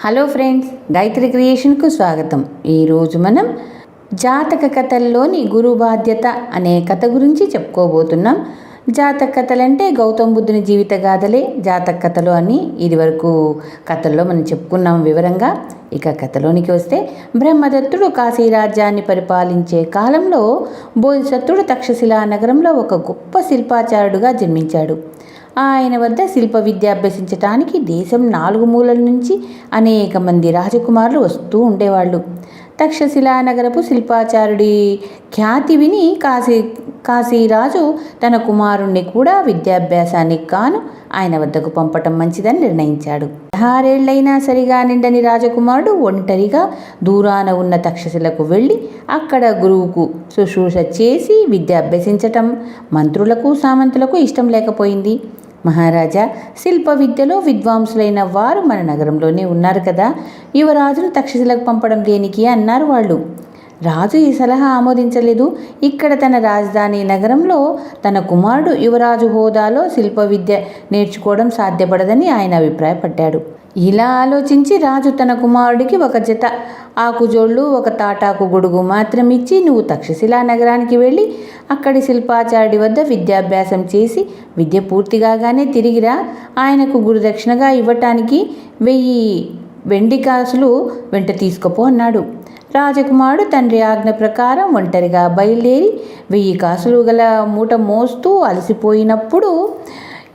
Hello friends, Gayatri క్రియేషన్కు స్వాగతం. ఈరోజు మనం జాతక కథల్లోని గురు బాధ్యత అనే కథ గురించి చెప్పుకోబోతున్నాం. జాతక కథలంటే గౌతమ బుద్ధుని జీవిత గాథలే జాతక కథలు అని ఇదివరకు కథల్లో మనం చెప్పుకున్నాం వివరంగా. ఇక కథలోనికి వస్తే, బ్రహ్మదత్తుడు కాశీ రాజ్యాన్ని పరిపాలించే కాలంలో బోధిసత్వుడు తక్షశిలా నగరంలో ఒక గొప్ప శిల్పాచారుడుగా జన్మించాడు. ఆయన వద్ద శిల్ప విద్య అభ్యసించటానికి దేశం 4 మూలల నుంచి అనేక మంది రాజకుమారులు వస్తూ ఉండేవాళ్ళు. తక్షశిలా నగరపు శిల్పాచారుడి ఖ్యాతి విని కాశీరాజు తన కుమారుణ్ణి కూడా విద్యాభ్యాసానికి కాను ఆయన వద్దకు పంపటం మంచిదని నిర్ణయించాడు. 16 ఏళ్లైనా సరిగా నిండని రాజకుమారుడు ఒంటరిగా దూరాన ఉన్న తక్షశిలకు వెళ్ళి అక్కడ గురువుకు శుశ్రూష చేసి విద్య అభ్యసించటం మంత్రులకు సామంతులకు ఇష్టం లేకపోయింది. మహారాజా, శిల్ప విద్యలో విద్వాంసులైన వారు మన నగరంలోనే ఉన్నారు కదా, యువరాజును తక్షశిలకు పంపడం దేనికి అన్నారు వాళ్ళు. రాజు ఈ సలహా ఆమోదించలేదు. ఇక్కడ తన రాజధాని నగరంలో తన కుమారుడు యువరాజు హోదాలో శిల్ప విద్య నేర్చుకోవడం సాధ్యపడదని ఆయన అభిప్రాయపడ్డాడు. ఇలా ఆలోచించి రాజు తన కుమారుడికి ఒక జత ఆకుజోళ్ళు, ఒక తాటాకు గొడుగు మాత్రం ఇచ్చి, నువ్వు తక్షశిలా నగరానికి వెళ్ళి అక్కడి శిల్పాచార్యుడి వద్ద విద్యాభ్యాసం చేసి విద్య పూర్తి కాగానే తిరిగిరా, ఆయనకు గురుదక్షిణగా ఇవ్వటానికి 1000 వెండి కాసులు వెంట తీసుకుపో అన్నాడు. రాజకుమారుడు తండ్రి ఆజ్ఞ ప్రకారం ఒంటరిగా బయలుదేరి 1000 కాసులు గల మూట మోస్తూ అలసిపోయినప్పుడు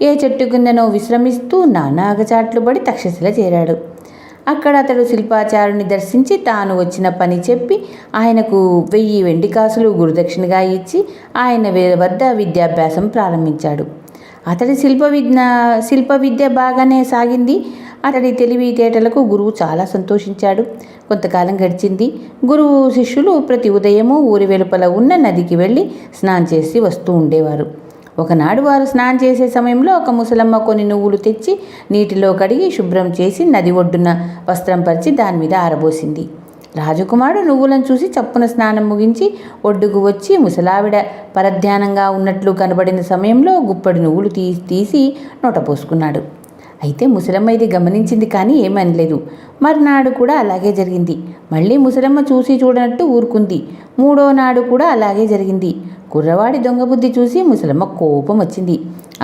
ఏ చెట్టు కిందనో విశ్రమిస్తూ నానాగచాట్లు పడి తక్షశిల చేరాడు. అక్కడ అతడు శిల్పాచారుని దర్శించి తాను వచ్చిన పని చెప్పి ఆయనకు 1000 వెండి కాసులు గురుదక్షిణగా ఇచ్చి ఆయన వద్ద విద్యాభ్యాసం ప్రారంభించాడు. అతడి శిల్ప విద్య బాగానే సాగింది. అతడి తెలివితేటలకు గురువు చాలా సంతోషించాడు. కొంతకాలం గడిచింది. గురువు శిష్యులు ప్రతి ఉదయము ఊరి వెలుపల ఉన్న నదికి వెళ్ళి స్నానం చేసి వస్తూ ఉండేవారు. ఒకనాడు వారు స్నానం చేసే సమయంలో ఒక ముసలమ్మ కొన్ని నువ్వులు తెచ్చి నీటిలో కడిగి శుభ్రం చేసి నది ఒడ్డున వస్త్రం పరిచి దాని మీద ఆరబోసింది. రాజకుమారుడు నువ్వులను చూసి చప్పున స్నానం ముగించి ఒడ్డుకు వచ్చి ముసలావిడ పరధ్యానంగా ఉన్నట్లు కనబడిన సమయంలో గుప్పడి నువ్వులు తీసి నోట పోసుకున్నాడు. అయితే ముసలమ్మ ఇది గమనించింది కానీ ఏమనలేదు. మర్నాడు కూడా అలాగే జరిగింది. మళ్ళీ ముసలమ్మ చూసి చూడనట్టు ఊరుకుంది. 3వ నాడు కూడా అలాగే జరిగింది. కుర్రవాడి దొంగ బుద్ధి చూసి ముసలమ్మ కోపం వచ్చింది.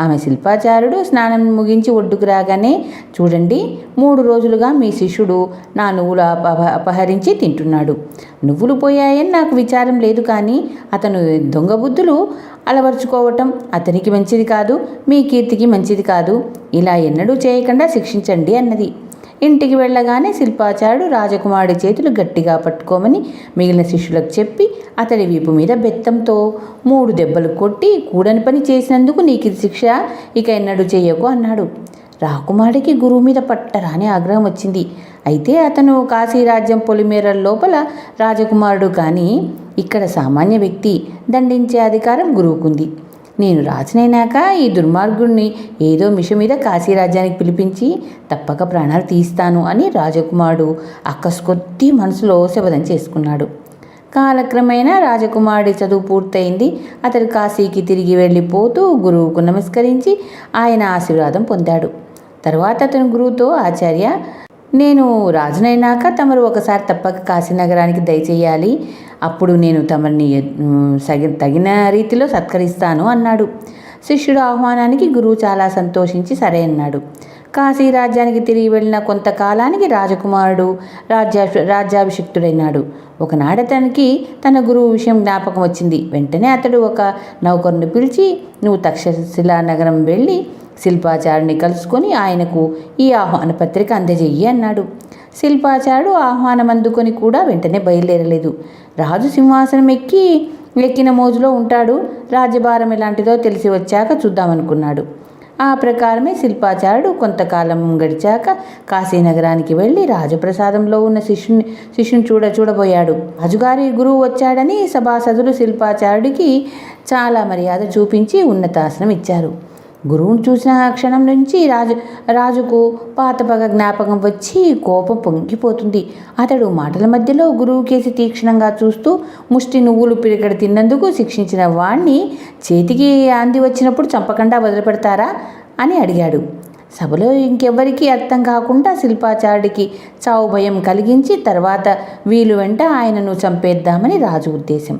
ఆమె శిల్పాచారుడు స్నానం ముగించి ఒడ్డుకు రాగానే, చూడండి, 3 రోజులుగా మీ శిష్యుడు నా నువ్వులు అపహరించి తింటున్నాడు. నువ్వులు పోయాయని నాకు విచారం లేదు, కానీ అతను దొంగ బుద్ధులు అలవర్చుకోవటం అతనికి మంచిది కాదు, మీ కీర్తికి మంచిది కాదు. ఇలా ఎన్నడూ చేయకుండా శిక్షించండి అన్నది. ఇంటికి వెళ్ళగానే శిల్పాచారుడు రాజకుమారుడి చేతులు గట్టిగా పట్టుకోమని మిగిలిన శిష్యులకు చెప్పి అతడి వీపు మీద బెత్తంతో 3 దెబ్బలు కొట్టి, కూడని పని చేసినందుకు నీకు ఇది శిక్ష, ఇక ఎన్నడూ చేయకు అన్నాడు. రాకుమారుడికి గురువు మీద పట్టరాని ఆగ్రహం వచ్చింది. అయితే అతను కాశీరాజ్యం పొలిమేరల లోపల రాజకుమారుడు, కానీ ఇక్కడ సామాన్య వ్యక్తి. దండించే అధికారం గురువుకుంది. నేను రాజునైనాక ఈ దుర్మార్గుణ్ణి ఏదో మిష మీద కాశీరాజ్యానికి పిలిపించి తప్పక ప్రాణాలు తీస్తాను అని రాజకుమారుడు అక్కసుకొద్దీ మనసులో శపథం చేసుకున్నాడు. కాలక్రమేణా రాజకుమారుడి చదువు పూర్తయింది. అతడు కాశీకి తిరిగి వెళ్ళిపోతూ గురువుకు నమస్కరించి ఆయన ఆశీర్వాదం పొందాడు. తర్వాత అతను గురువుతో, ఆచార్య, నేను రాజునైనాక తమరు ఒకసారి తప్పక కాశీనగరానికి దయచేయాలి. అప్పుడు నేను తమరిని తగిన రీతిలో సత్కరిస్తాను అన్నాడు. శిష్యుడు ఆహ్వానానికి గురువు చాలా సంతోషించి సరే అన్నాడు. కాశీ రాజ్యానికి తిరిగి వెళ్ళిన కొంతకాలానికి రాజకుమారుడు రాజ్యాభిషిక్తుడైనాడు. ఒకనాడు అతనికి తన గురువు విషయం జ్ఞాపకం వచ్చింది. వెంటనే అతడు ఒక నౌకరుని పిలిచి, నువ్వు తక్షశిలా నగరం వెళ్ళి శిల్పాచారుని కలుసుకొని ఆయనకు ఈ ఆహ్వాన పత్రిక అందజేయి అన్నాడు. శిల్పాచారుడు ఆహ్వానం అందుకొని కూడా వెంటనే బయలుదేరలేదు. రాజు సింహాసనం ఎక్కిన మోజులో ఉంటాడు. రాజ్యభారం ఎలాంటిదో తెలిసి వచ్చాక చూద్దామనుకున్నాడు. ఆ ప్రకారమే శిల్పాచారుడు కొంతకాలం గడిచాక కాశీనగరానికి వెళ్ళి రాజప్రసాదంలో ఉన్న శిష్యుని చూడబోయాడు. రాజుగారి గురువు వచ్చాడని సభాసదులు శిల్పాచారుడికి చాలా మర్యాద చూపించి ఉన్నతాసనం ఇచ్చారు. గురువును చూసిన క్షణం నుంచి రాజుకు పాత పగ జ్ఞాపకం వచ్చి కోపం పొంగిపోతుంది. అతడు మాటల మధ్యలో గురువు కేసి తీక్షణంగా చూస్తూ, ముష్టి నువ్వులు పిరికడ తిన్నందుకు శిక్షించిన వాణ్ణి చేతికి అంది వచ్చినప్పుడు చంపకుండా వదిలిపెడతారా అని అడిగాడు. సభలో ఇంకెవ్వరికీ అర్థం కాకుండా శిల్పాచార్యుడికి చావు భయం కలిగించి తర్వాత వీలు వెంట ఆయనను చంపేద్దామని రాజు ఉద్దేశం.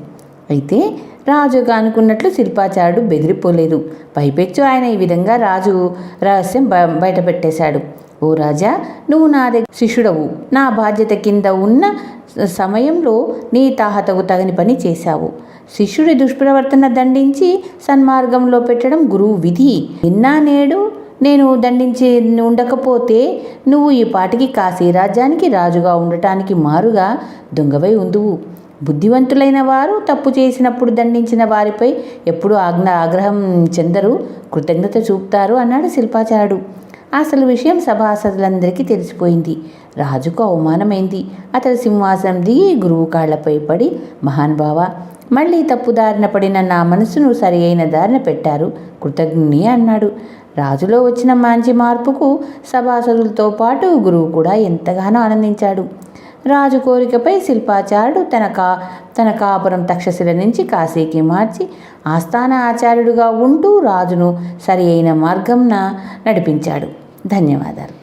అయితే రాజుగా అనుకున్నట్లు శిల్పాచార్యుడు బెదిరిపోలేదు. పైపెచ్చు ఆయన ఈ విధంగా రాజు రహస్యం బయటపెట్టేశాడు. ఓ రాజా, నువ్వు నా దగ్గర శిష్యుడవు. నా బాధ్యత కింద ఉన్న సమయంలో నీ తాహతకు తగని పని చేశావు. శిష్యుడి దుష్ప్రవర్తన దండించి సన్మార్గంలో పెట్టడం గురువు విధి. నిన్న నేడు నేను దండించి ఉండకపోతే నువ్వు ఈ పాటికి కాశీ రాజ్యానికి రాజుగా ఉండటానికి మారుగా దొంగవై ఉందువు. బుద్ధివంతులైన వారు తప్పు చేసినప్పుడు దండించిన వారిపై ఎప్పుడూ ఆగ్రహం చెందరు, కృతజ్ఞత చూపుతారు అన్నాడు శిల్పాచార్యుడు. అసలు విషయం సభాసదులందరికీ తెలిసిపోయింది. రాజుకు అవమానమైంది. అతడు సింహాసనం దిగి గురువు కాళ్లపై పడి, మహానుభావ, మళ్ళీ తప్పుదారిన పడిన నా మనసును సరి అయిన దారిన పెట్టారు, కృతజ్ఞుని అన్నాడు. రాజులో వచ్చిన మంచి మార్పుకు సభాసదులతో పాటు గురువు కూడా ఎంతగానో ఆనందించాడు. రాజు కోరికపై శిల్పాచార్యుడు తన కాపురం తక్షశిల నుంచి కాశీకి మార్చి ఆస్థాన ఆచార్యుడిగా ఉంటూ రాజును సరి అయిన మార్గంన నడిపించాడు. ధన్యవాదాలు.